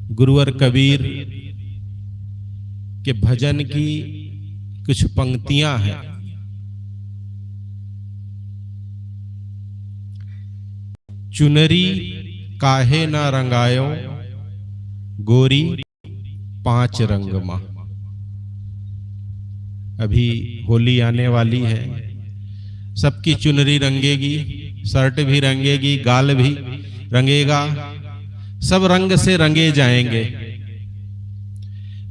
गुरुवर कबीर के भजन की कुछ पंक्तियां हैं। चुनरी काहे ना रंगायो गोरी पांच रंग मां। अभी होली आने वाली है, सबकी चुनरी रंगेगी, शर्ट भी रंगेगी, गाल भी रंगेगा, सब रंग से रंगे जाएंगे।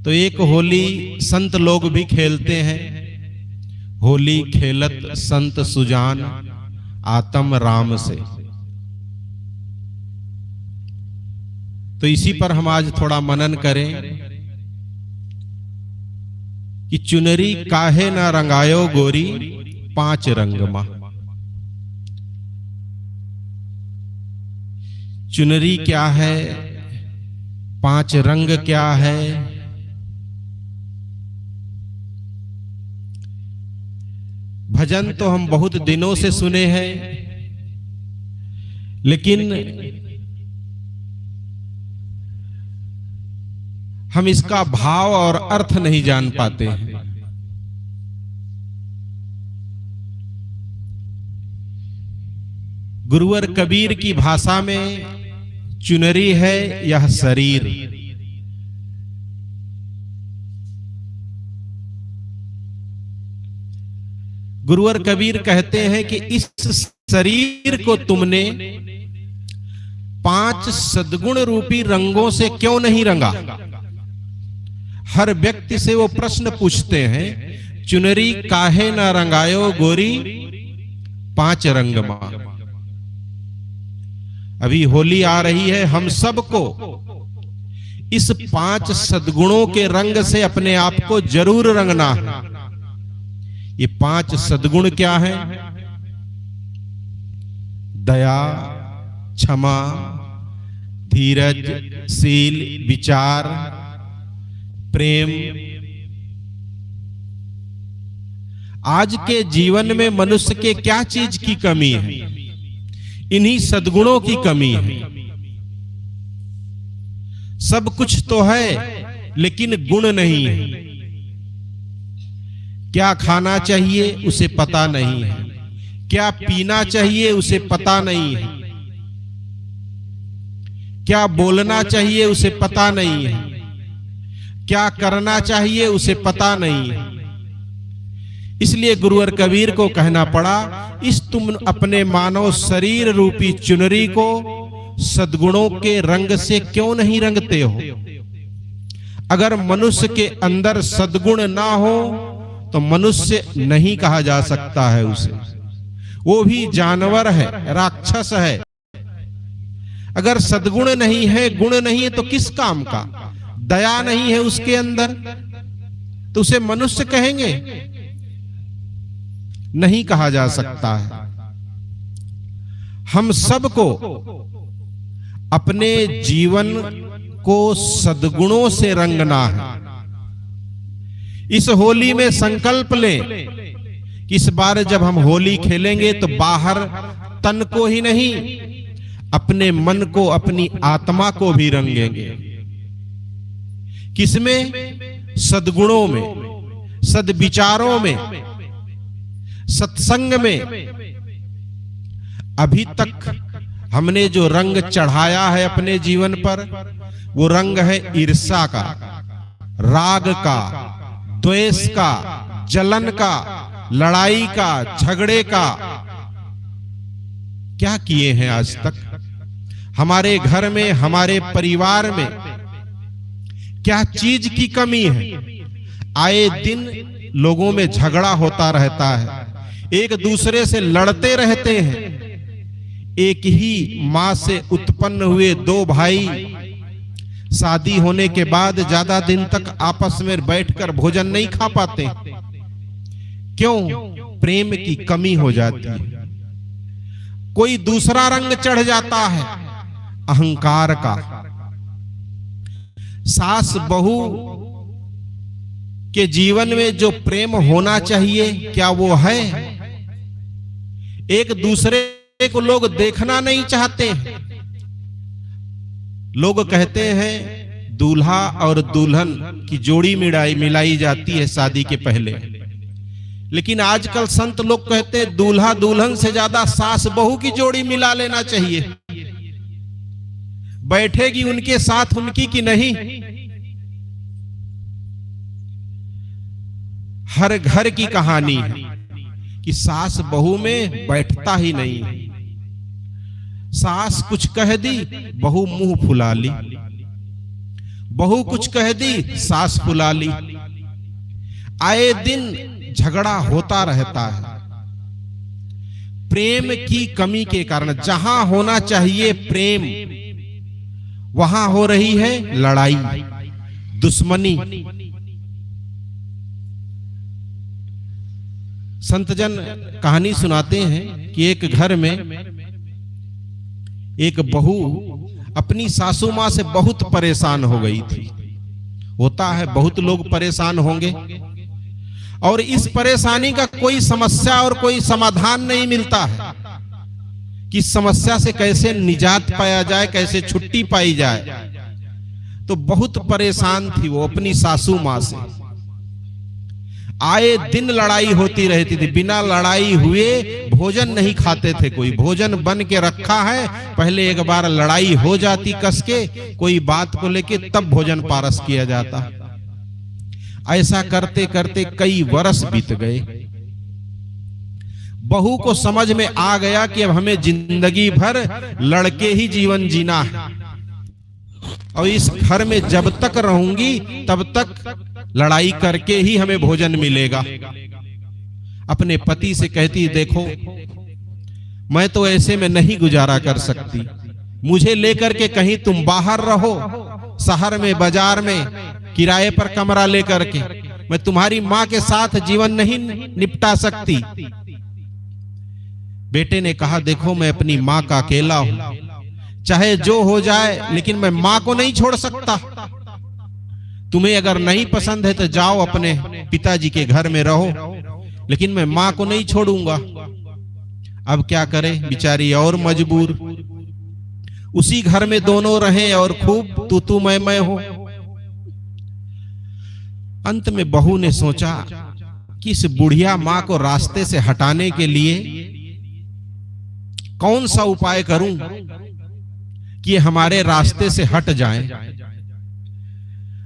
तो एक होली संत लोग भी खेलते हैं। होली खेलत संत सुजान आत्म राम से। तो इसी पर हम आज थोड़ा मनन करें कि चुनरी काहे ना रंगायो गोरी पांच रंग मां। चुनरी क्या है, पांच रंग क्या है? भजन तो हम बहुत दिनों से सुने हैं, लेकिन हम इसका भाव और अर्थ नहीं जान पाते हैं। गुरुवर कबीर की भाषा में चुनरी है यह शरीर। गुरुवर कबीर कहते हैं कि इस शरीर को तुमने पांच सद्गुण रूपी रंगों से क्यों नहीं रंगा? हर व्यक्ति से वो प्रश्न पूछते हैं, चुनरी काहे ना रंगायो गोरी पांच रंग मां। अभी होली आ रही है, हम सबको इस पांच सद्गुणों के रंग से अपने आप को जरूर रंगना है। ये पांच सद्गुण क्या है? दया, क्षमा, धीरज, शील, विचार, प्रेम। आज के जीवन में मनुष्य के क्या चीज की कमी है? इन्हीं सद्गुणों की कमी है। सब कुछ तो है लेकिन गुण नहीं है। क्या खाना चाहिए उसे पता नहीं है, क्या पीना चाहिए उसे पता नहीं है, क्या बोलना चाहिए उसे पता नहीं है, क्या करना चाहिए उसे पता नहीं है। इसलिए गुरुवर कबीर को कहना पड़ा, इस तुम अपने मानव शरीर रूपी चुनरी को सद्गुणों के रंग से क्यों नहीं रंगते हो? अगर मनुष्य के अंदर सद्गुण ना हो तो मनुष्य नहीं कहा जा सकता है उसे। वो भी जानवर है, राक्षस है। अगर सद्गुण नहीं है, गुण नहीं है तो किस काम का? दया नहीं है उसके अंदर तो उसे मनुष्य कहेंगे? नहीं कहा जा सकता है। हम सबको अपने जीवन को सद्गुणों से रंगना है। इस होली में संकल्प लें कि इस बार जब हम होली खेलेंगे तो बाहर तन को ही नहीं, अपने मन को, अपनी आत्मा को भी रंगेंगे। किसमें? सद्गुणों में, सद्विचारों में, सत्संग में। अभी तक हमने जो रंग चढ़ाया है अपने जीवन पर, वो रंग है ईर्ष्या का, राग का, द्वेष का, जलन का, लड़ाई का, झगड़े का। क्या किए हैं आज तक? हमारे घर में, हमारे परिवार में क्या चीज की कमी है? आए दिन लोगों में झगड़ा होता रहता है, एक दूसरे से लड़ते रहते हैं। एक ही मां से उत्पन्न हुए दो भाई शादी होने के बाद ज्यादा दिन तक आपस में बैठकर भोजन नहीं खा पाते। क्यों? प्रेम की कमी हो जाती है। कोई दूसरा रंग चढ़ जाता है, अहंकार का। सास बहू के जीवन में जो प्रेम होना चाहिए, क्या वो है? एक दूसरे को लोग देखना नहीं चाहते हैं। लोग कहते हैं दूल्हा और दुल्हन की जोड़ी मिलाई जाती है शादी के पहले। लेकिन आजकल संत लोग कहते हैं दूल्हा दुल्हन से ज्यादा सास बहू की जोड़ी मिला लेना चाहिए। बैठेगी उनके साथ उनकी कि नहीं। हर घर की कहानी है कि सास बहू में बैठता ही नहीं है। सास कुछ कह दी, बहू मुंह फुला ली, बहू कुछ कह दी, सास फुला ली। आए दिन झगड़ा होता रहता है प्रेम की कमी के कारण। जहां होना चाहिए प्रेम, वहां हो रही है लड़ाई, दुश्मनी। संतजन कहानी सुनाते हैं कि एक घर में एक बहू अपनी सासू मां से बहुत परेशान हो गई थी। होता है बहुत लोग परेशान होंगे और इस परेशानी का कोई समस्या और कोई समाधान नहीं मिलता है कि समस्या से कैसे निजात पाया जाए, कैसे छुट्टी पाई जाए। तो बहुत परेशान थी वो अपनी सासू मां से। आए दिन लड़ाई होती रहती थी, बिना लड़ाई हुए भोजन नहीं खाते थे। कोई भोजन बन के रखा है, पहले एक बार लड़ाई हो जाती कस के कोई बात को लेके, तब भोजन पारस किया जाता। ऐसा करते करते कई वर्ष बीत गए। बहू को समझ में आ गया कि अब हमें जिंदगी भर लड़के ही जीवन जीना है और इस घर में जब तक रहूंगी तब तक लड़ाई करके ही हमें भोजन मिलेगा। अपने पति से कहती, देखो मैं तो ऐसे में नहीं गुजारा कर सकती, मुझे लेकर के कहीं तुम बाहर रहो, शहर में बाजार में किराए पर कमरा लेकर के। मैं तुम्हारी मां के साथ जीवन नहीं निपटा सकती। बेटे ने कहा, देखो मैं अपनी मां का अकेला हूं, चाहे जो हो जाए लेकिन मैं मां को नहीं छोड़ सकता। तुम्हें अगर नहीं पसंद है तो जाओ अपने पिताजी के घर में रहो, लेकिन मैं मां को नहीं छोड़ूंगा। अब क्या करे बिचारी और मजबूर। उसी घर में दोनों रहे और खूब तू मैं हो। अंत में बहू ने सोचा कि इस बुढ़िया मां को रास्ते से हटाने के लिए कौन सा उपाय करूं कि हमारे रास्ते से हट जाएं।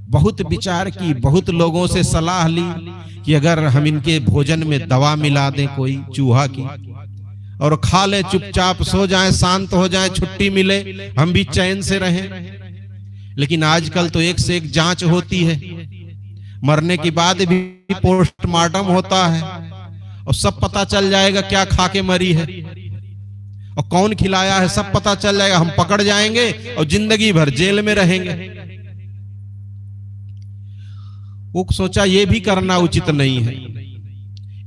बहुत विचार की, बहुत लोगों से सलाह ली कि अगर हम इनके भोजन में दवा मिला दें कोई चूहा की और खा लें, चुपचाप सो जाएं, शांत हो जाएं, छुट्टी मिले, हम भी चैन से रहें। लेकिन आजकल तो एक से एक जांच होती है, मरने के बाद भी पोस्टमार्टम होता है और सब पता चल जाएगा क्या खा के मरी है और कौन खिलाया है, सब पता चल जाएगा। हम पकड़ जाएंगे और जिंदगी भर जेल में रहेंगे। वो सोचा ये भी करना उचित नहीं है।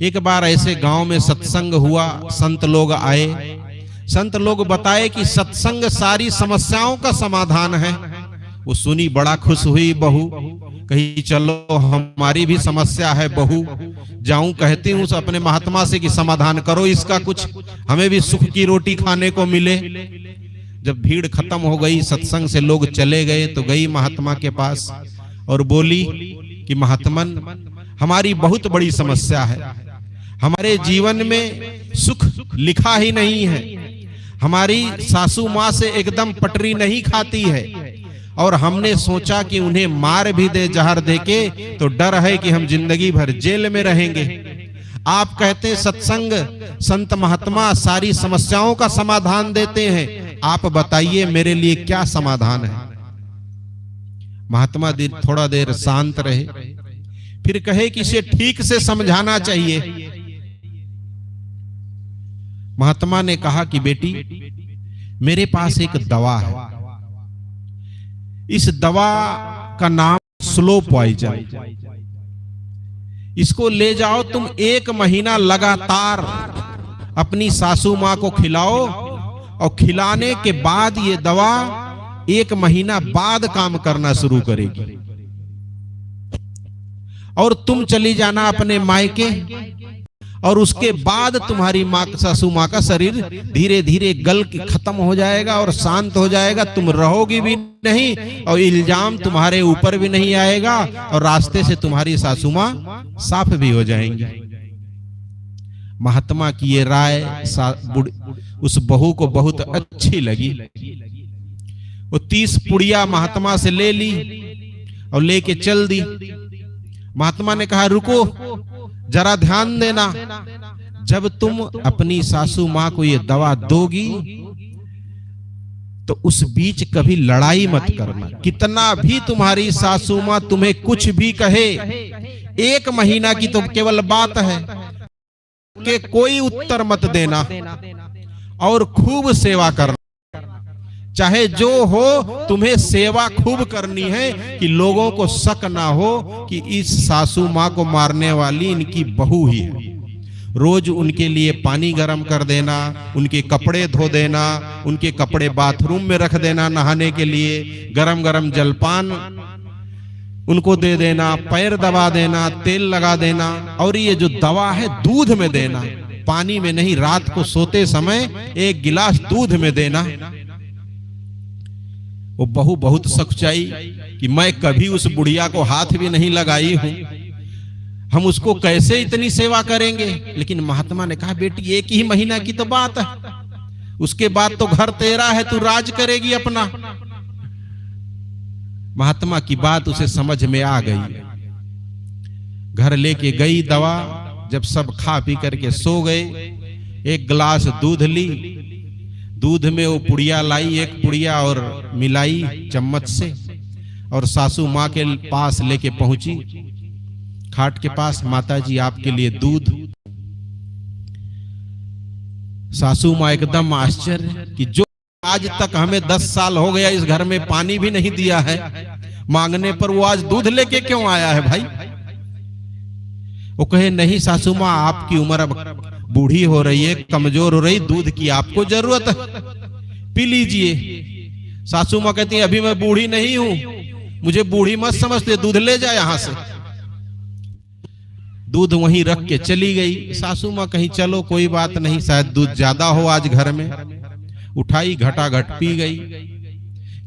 एक बार ऐसे गांव में सत्संग हुआ, संत लोग आए, संत लोग बताए कि सत्संग सारी समस्याओं का समाधान है। वो सुनी, बड़ा खुश हुई बहू, कही चलो हमारी भी समस्या है बहू, जाऊं कहती हूं अपने महात्मा से कि समाधान करो इसका, कुछ हमें भी सुख की रोटी खाने को मिले। जब भीड़ खत्म हो गई, सत्संग से लोग चले गए, तो गई महात्मा के पास और बोली कि महात्मन हमारी बहुत बड़ी समस्या है, हमारे जीवन में सुख लिखा ही नहीं है, हमारी सासू माँ से एकदम पटरी नहीं खाती है और हमने सोचा कि उन्हें मार भी दे जहर देके, तो डर है कि हम जिंदगी भर जेल में रहेंगे। आप कहते हैं सत्संग संत महात्मा सारी समस्याओं का समाधान देते हैं, आप बताइए मेरे लिए क्या समाधान है। महात्मा थोड़ा देर शांत रहे, फिर कहे कि इसे ठीक से समझाना चाहिए। महात्मा ने कहा कि बेटी मेरे पास एक दवा है, इस दवा का नाम स्लो पॉइजन। इसको ले जाओ तुम, 1 महीना लगातार अपनी सासू मां को खिलाओ और खिलाने के बाद ये दवा 1 महीना बाद काम करना शुरू करेगी और तुम चली जाना अपने मायके और उसके बाद तुम्हारी माँ, सासू माँ का शरीर धीरे धीरे गल के खत्म हो जाएगा और शांत हो जाएगा। तुम रहोगी भी नहीं और इल्जाम तुम्हारे ऊपर भी नहीं आएगा और रास्ते से तुम्हारी सासू माँ साफ भी हो जाएंगी। महात्मा की ये राय उस बहू को बहुत अच्छी लगी। वो 30 पुड़िया महात्मा से ले ली और लेके चल दी। महात्मा ने कहा, रुको जरा ध्यान देना, जब तुम अपनी सासू माँ को ये दवा दोगी तो उस बीच कभी लड़ाई मत करना। कितना भी तुम्हारी सासू माँ तुम्हें कुछ भी कहे, 1 महीना की तो केवल बात है कि कोई उत्तर मत देना और खूब सेवा करना। चाहे जो हो, तुम्हें सेवा खूब करनी है कि लोगों को शक ना हो कि इस सासू माँ को मारने वाली इनकी बहू ही है। रोज उनके लिए पानी गर्म कर देना, उनके कपड़े धो देना, उनके कपड़े बाथरूम में रख देना नहाने के लिए, गरम गरम जलपान उनको दे देना, पैर दबा देना, तेल लगा देना। और ये जो दवा है दूध में देना, पानी में नहीं। रात को सोते समय 1 गिलास दूध में देना। वो बहू बहुत सच्चाई कि मैं कभी उस बुढ़िया को हाथ भी नहीं लगाई हूं, हम उसको कैसे इतनी सेवा करेंगे। लेकिन महात्मा ने कहा, बेटी 1 ही महीना की तो बात है, उसके बाद तो घर तेरा है, तू राज करेगी अपना। महात्मा की बात उसे समझ में आ गई। घर लेके गई दवा। जब सब खा पी करके सो गए, 1 गिलास दूध ली, दूध में वो पुड़िया लाई, 1 पुड़िया और मिलाई चम्मच से और सासू माँ के पास लेके पहुंची, खाट के पास। माता जी आपके लिए दूध। सासू माँ एकदम आश्चर्य कि जो आज तक हमें 10 साल हो गया इस घर में पानी भी नहीं दिया है, मांगने पर वो आज दूध लेके क्यों आया है भाई। वो कहे, नहीं सासू माँ, आपकी उम्र अब बूढ़ी हो रही है, कमजोर हो रही, दूध की आपको जरूरत है, पी लीजिए। सासू माँ कहती है, अभी मैं बूढ़ी नहीं हूं, मुझे बूढ़ी मत समझते, दूध ले जा यहां से। दूध वहीं रख के चली गई। सासू माँ कहीं चलो कोई बात नहीं, शायद दूध ज्यादा हो आज घर में। उठाई, घटाघट पी गई,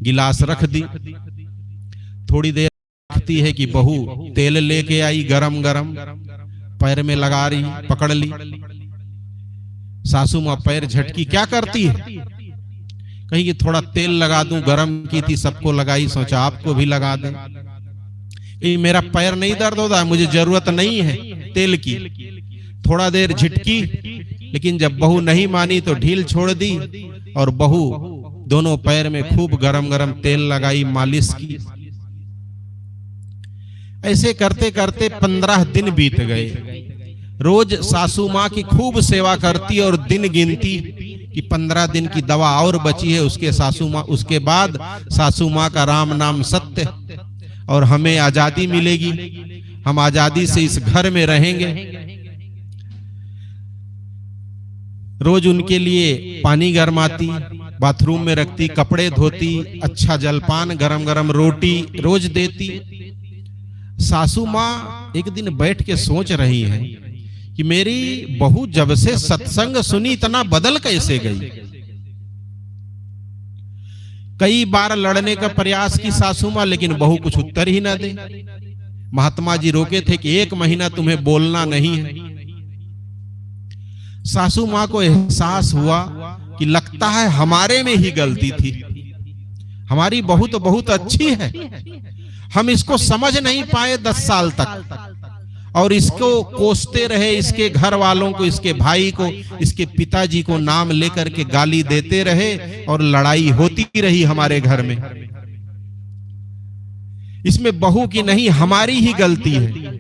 गिलास रख दी। थोड़ी देर रखती है कि बहू तेल लेके आई गरम गरम, पैर में लगा रही, पकड़ ली। सासू माँ पैर झटकी, क्या करती है? कहीं कि थोड़ा तेल लगा दूं, गरम की थी, सबको लगाई, सोचा आपको भी लगा दें। कहीं मेरा पैर नहीं दर्द होता है, मुझे जरूरत नहीं है तेल की। थोड़ा देर झटकी, लेकिन जब बहू नहीं मानी तो ढील छोड़ दी और बहू दोनों पैर में खूब गरम गरम तेल लगाई, मालिश की। ऐसे करते करते 15 दिन बीत गए। रोज सासू माँ की खूब सेवा करती और दिन गिनती कि 15 दिन की दवा और बची है उसके बाद सासू माँ का राम नाम सत्य और हमें आजादी मिलेगी, हम आजादी से इस घर में रहेंगे। रोज उनके लिए पानी गरमाती, बाथरूम में रखती, कपड़े धोती, अच्छा जलपान, गरम गरम रोटी रोज देती। सासू माँ एक दिन बैठ के सोच रही है कि मेरी बहू जब से सत्संग सुनी इतना बदल कैसे गई। कई बार लड़ने का प्रयास की सासू माँ, लेकिन बहू कुछ उत्तर ही ना दे। महात्मा जी रोके थे कि 1 महीना तुम्हें बोलना नहीं है। सासू माँ को एहसास हुआ कि लगता है हमारे में ही गलती थी, हमारी बहू तो बहुत अच्छी है, हम इसको समझ नहीं पाए 10 साल तक और इसको कोसते रहे, इसके घर वालों को, इसके भाई को, इसके पिताजी को नाम लेकर के गाली देते रहे और लड़ाई होती रही हमारे घर में। इसमें बहू की नहीं हमारी ही गलती है।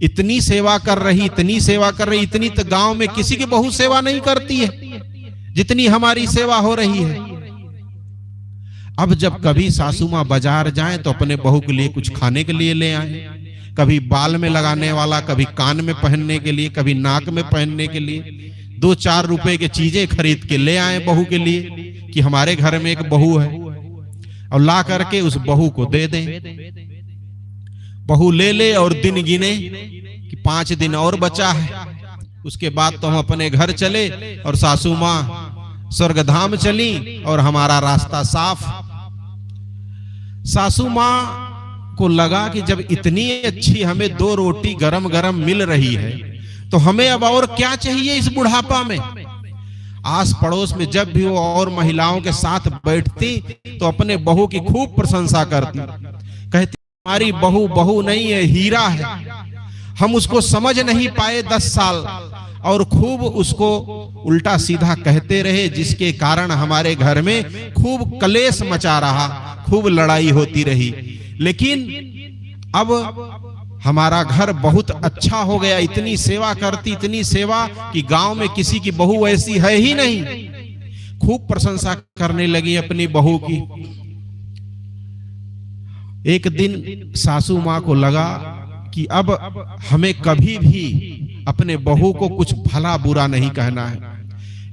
इतनी सेवा कर रही, इतनी सेवा कर रही, इतनी तो गांव में किसी की बहू सेवा नहीं करती है जितनी हमारी सेवा हो रही है। अब जब कभी सासू माँ बाजार जाएं तो अपने बहू के लिए कुछ खाने के लिए ले आए, कभी बाल में लगाने वाला, कभी कान में पहनने के लिए, कभी नाक में पहनने के लिए 2-4 रुपए की चीजें खरीद के ले आए बहू के लिए कि हमारे घर में एक बहू है, और ला करके उस बहू को दे दें। बहू ले ले और दिन गिने कि 5 दिन और बचा है, उसके बाद तो हम अपने घर चले और सासू माँ स्वर्गधाम चली और हमारा रास्ता साफ। सासू माँ को लगा कि जब इतनी अच्छी हमें 2 रोटी गरम गरम मिल रही है तो हमें अब और क्या चाहिए इस बुढ़ापा में। आस पड़ोस में जब भी वो और महिलाओं के साथ बैठती तो अपने बहू की खूब प्रशंसा करती, कहती हमारी बहू बहू नहीं है, हीरा है। हम उसको समझ नहीं पाए 10 साल और खूब उसको उल्टा सीधा कहते रहे, जिसके कारण हमारे घर में खूब कलेश मचा रहा, खूब लड़ाई होती रही। लेकिन अब हमारा घर बहुत अच्छा हो गया, इतनी सेवा करती, इतनी सेवा कि गांव में किसी की बहू ऐसी है ही नहीं। खूब प्रशंसा करने लगी अपनी बहू की। एक दिन सासू माँ को लगा कि अब हमें कभी भी अपने बहू को कुछ भला बुरा नहीं कहना है।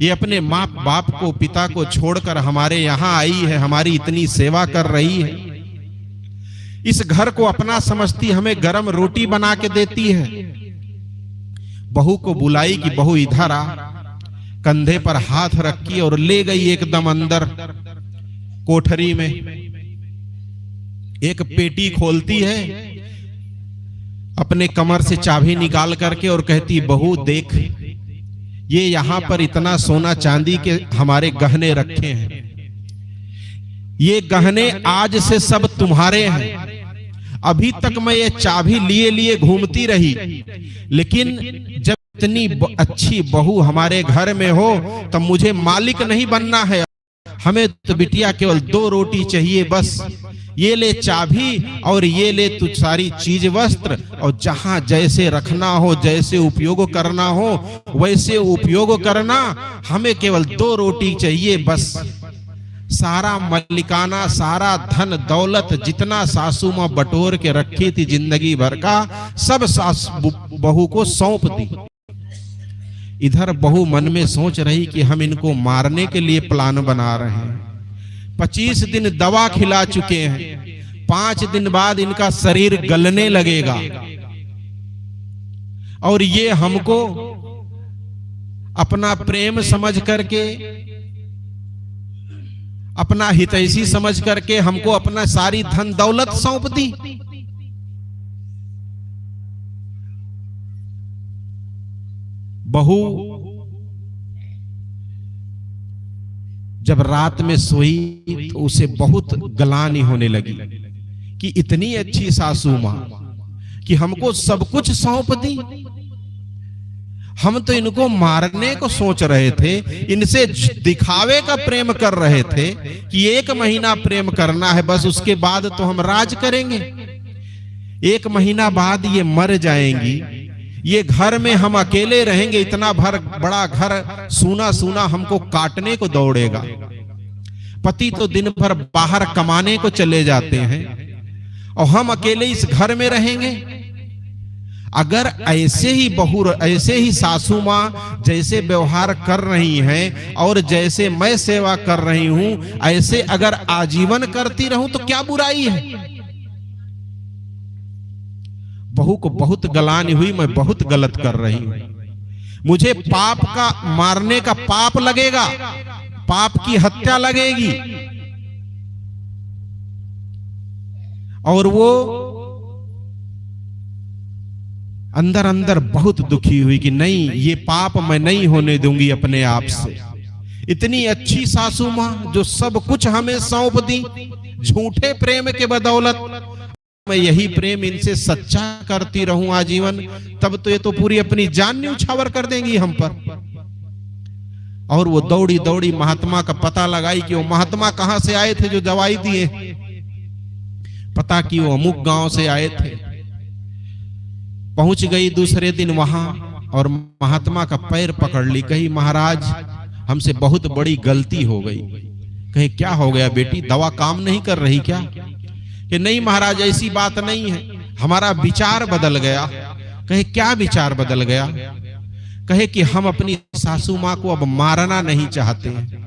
ये अपने माँ बाप को, पिता को छोड़कर हमारे यहाँ आई है, हमारी इतनी सेवा कर रही है, इस घर को अपना समझती, हमें गरम रोटी बना के देती है। बहू को बुलाई कि बहू इधर आ, कंधे पर हाथ रखी और ले गई एकदम अंदर कोठरी में। एक पेटी खोलती है, अपने कमर से चाबी निकाल करके और कहती, बहू देख, ये यहां पर इतना सोना चांदी के हमारे गहने रखे हैं, ये गहने आज से सब तुम्हारे हैं। अभी तक मैं ये चाबी लिए लिए घूमती रही, लेकिन जब इतनी अच्छी बहू हमारे घर में हो तब मुझे मालिक नहीं बनना है। हमें तो बिटिया केवल 2 रोटी चाहिए बस। ये ले चाबी और ये ले तू सारी चीज वस्त्र, और जहां जैसे रखना हो, जैसे उपयोग करना हो वैसे उपयोग करना। हमें केवल 2 रोटी चाहिए बस। सारा मलिकाना, सारा धन दौलत जितना सासू माँ बटोर के रखी थी जिंदगी भर का, सब सासू बहू को सौंप दी। इधर बहू मन में सोच रही कि हम इनको मारने के लिए प्लान बना रहे हैं। 25 दिन दवा खिला चुके हैं, 5 दिन बाद इनका शरीर गलने लगेगा और ये हमको अपना प्रेम समझ करके, अपना हितैषी समझ करके हमको अपना सारी धन दौलत सौंप दी। बहू जब रात में सोई तो उसे बहुत गलानी होने लगी कि इतनी अच्छी सासू मां कि हमको सब कुछ सौंप दी। हम तो इनको मारने को सोच रहे थे, इनसे दिखावे का प्रेम कर रहे थे कि 1 महीना प्रेम करना है बस, उसके बाद तो हम राज करेंगे। 1 महीना बाद ये मर जाएंगी, ये घर में हम अकेले रहेंगे, इतना बड़ा घर सूना सूना हमको काटने को दौड़ेगा। पति तो दिन भर बाहर कमाने को चले जाते हैं और हम अकेले इस घर में रहेंगे। अगर ऐसे ही बहू, ऐसे ही सासू माँ जैसे व्यवहार कर रही हैं और जैसे मैं सेवा कर रही हूं, ऐसे अगर आजीवन करती रहूं तो क्या बुराई है। बहू को बहुत गलानी हुई, मैं बहुत गलत कर रही हूं, मुझे पाप का, मारने का पाप लगेगा, पाप की हत्या लगेगी। और वो अंदर अंदर बहुत दुखी हुई कि नहीं, ये पाप मैं नहीं होने दूंगी अपने आप से। इतनी अच्छी सासू मां जो सब कुछ हमें सौंप दी झूठे प्रेम के बदौलत, मैं यही प्रेम इनसे सच्चा करती रहूं आजीवन, तब तो ये तो पूरी अपनी जान न्यौछावर कर देंगी हम पर। और वो दौड़ी दौड़ी महात्मा का पता लगाई कि वो महात्मा कहां से आए थे जो दवाई दिए। पता कि वो अमुक गांव से आए थे। पहुंच गई दूसरे दिन वहां और महात्मा का पैर पकड़ ली, कही महाराज हमसे बहुत बड़ी गलती हो गई। कहे क्या हो गया बेटी, दवा काम नहीं कर रही क्या? कि नहीं महाराज ऐसी बात नहीं है, हमारा विचार बदल गया। कहे क्या विचार बदल गया? कहे कि हम अपनी सासू माँ को अब मारना नहीं चाहते हैं।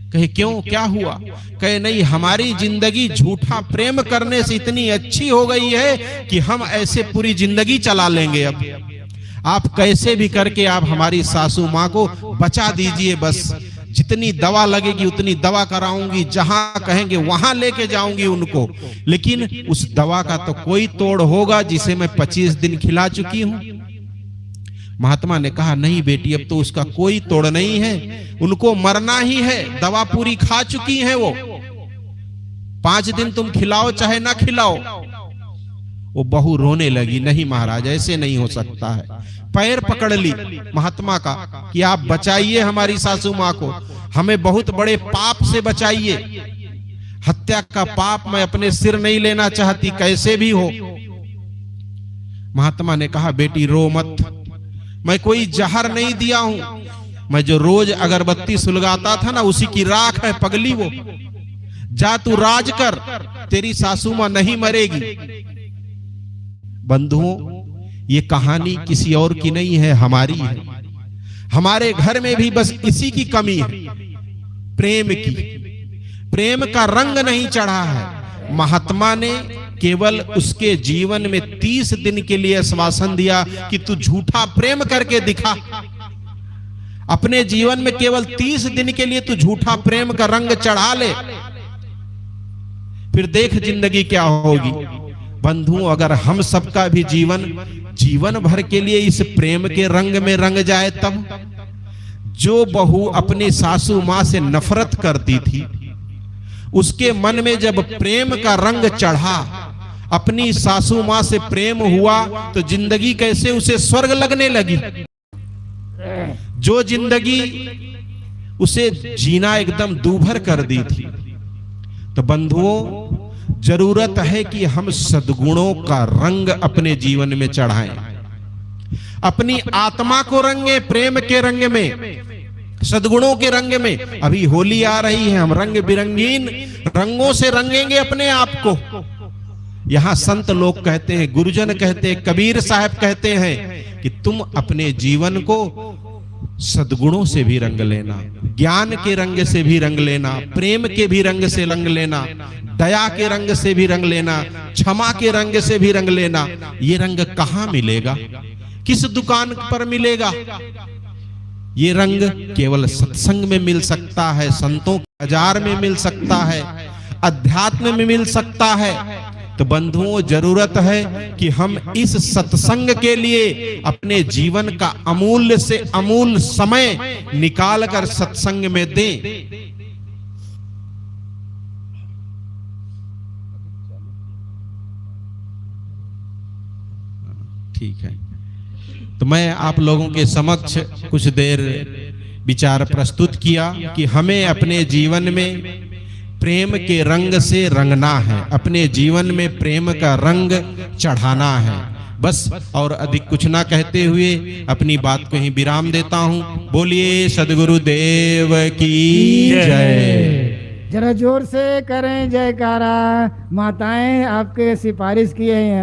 कहे क्यों, क्या हुआ? कहे नहीं, हमारी जिंदगी झूठा प्रेम करने से इतनी अच्छी हो गई है कि हम ऐसे पूरी जिंदगी चला लेंगे। आप कैसे भी करके आप हमारी सासू माँ को बचा दीजिए, बस जितनी दवा लगेगी उतनी दवा कराऊंगी, जहां कहेंगे वहां लेके जाऊंगी उनको, लेकिन उस दवा का तो कोई तोड़ होगा जिसे मैं 25 दिन खिला चुकी हूं। महात्मा ने कहा नहीं बेटी, अब तो उसका कोई तोड़ नहीं है, उनको मरना ही है, दवा पूरी खा चुकी है वो, 5 दिन तुम खिलाओ चाहे ना खिलाओ। वो बहू रोने लगी, नहीं महाराज ऐसे नहीं हो सकता है। पैर पकड़ ली महात्मा का कि आप बचाइए हमारी सासू माँ को, हमें बहुत बड़े पाप से बचाइए, हत्या का पाप मैं अपने सिर नहीं लेना चाहती कैसे भी हो। महात्मा ने कहा बेटी रो मत, मैं कोई जहर नहीं दिया हूं, मैं जो रोज अगरबत्ती सुलगाता था ना उसी की राख है पगली वो, जा तू राज कर, तेरी सासू मां नहीं मरेगी। बंधुओं ये कहानी किसी और की नहीं है, हमारी है। हमारे घर में भी बस इसी की कमी है, प्रेम की। प्रेम का रंग नहीं चढ़ा है। महात्मा ने केवल उसके जीवन में 30 दिन के लिए आश्वासन दिया कि तू झूठा प्रेम करके दिखा। अपने जीवन में केवल 30 दिन के लिए तू झूठा प्रेम का रंग चढ़ा ले, फिर देख जिंदगी क्या होगी। बंधुओं अगर हम सबका भी जीवन भर के लिए इस प्रेम के रंग में रंग जाए, तब जो बहू अपनी सासू मां से नफरत करती थी उसके मन में जब प्रेम का रंग चढ़ा, अपनी सासू मां से प्रेम हुआ, तो जिंदगी कैसे उसे स्वर्ग लगने लगी। जो जिंदगी उसे जीना एकदम दूभर कर दी थी। तो बंधुओं जरूरत है कि हम सद्गुणों का रंग अपने जीवन में चढ़ाएं, अपनी आत्मा को रंगे प्रेम के रंग में, सद्गुणों के रंग में। अभी होली आ रही है, हम रंग बिरंगीन रंगों से रंगेंगे अपने आप को। यहां संत लोग कहते हैं, गुरुजन कहते हैं, कबीर साहब कहते हैं कि तुम अपने जीवन को सद्गुणों से भी रंग लेना, ज्ञान के रंग से भी रंग लेना, प्रेम के भी रंग से रंग लेना, दया के रंग से भी रंग लेना, क्षमा के रंग से भी रंग लेना। ये रंग कहां मिलेगा, किस दुकान पर मिलेगा? ये रंग केवल सत्संग में मिल सकता है, संतों के बाजार में मिल सकता है, अध्यात्म में मिल सकता है। तो बंधुओं जरूरत है कि हम इस सत्संग के लिए अपने जीवन का अमूल्य से अमूल्य समय निकाल कर सत्संग में दें। ठीक है, तो मैं आप लोगों के समक्ष कुछ देर विचार प्रस्तुत किया कि हमें अपने जीवन में प्रेम के रंग से रंगना है, अपने जीवन में प्रेम का रंग चढ़ाना है। बस और अधिक कुछ ना कहते हुए अपनी बात को ही विराम देता हूं। बोलिए सद्गुरुदेव की जय। जरा जोर से करें जयकारा। माताएं आपके सिफारिश किए हैं।